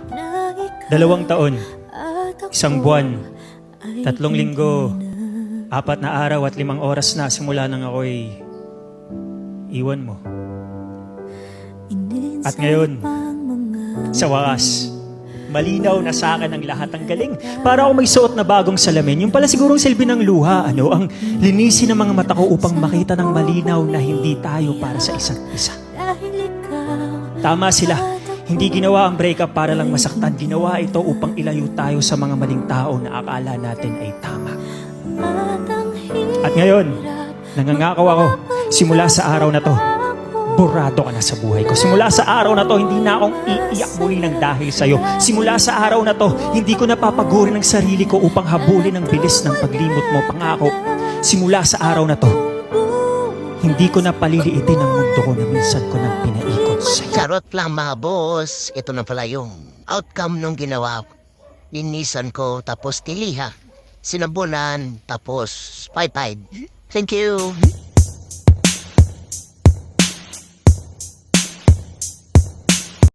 2 taon, 1 buwan, 3 linggo, 4 na araw at 5 oras na simula nang ako'y iwan mo. At ngayon, sa wakas, malinaw na sa akin ang lahat. Ang galing. Para ako may suot na bagong salamin. Yung pala sigurong silbi ng luha, ang linisin ng mga mata ko upang makita ng malinaw na hindi tayo para sa isa't isa. Tama sila. Hindi ginawa ang breakup para lang masaktan. Ginawa ito upang ilayo tayo sa mga maling tao na akala natin ay tama. At ngayon, nangangako ako, simula sa araw na to, burado ka na sa buhay ko. Simula sa araw na to, hindi na akong iiyak muli ng dahil sa'yo. Simula sa araw na to, hindi ko napapagurin ang sarili ko upang habulin ang bilis ng paglimot mo. Pangako, simula sa araw na to, hindi ko na paliliitin ang mundo ko na minsan ko nang pinaikot sa'yo. Charot lang mga boss. Ito na pala yung outcome nung ginawa ko. Linisan ko tapos tiliha. Sinabunan tapos paypay. Thank you.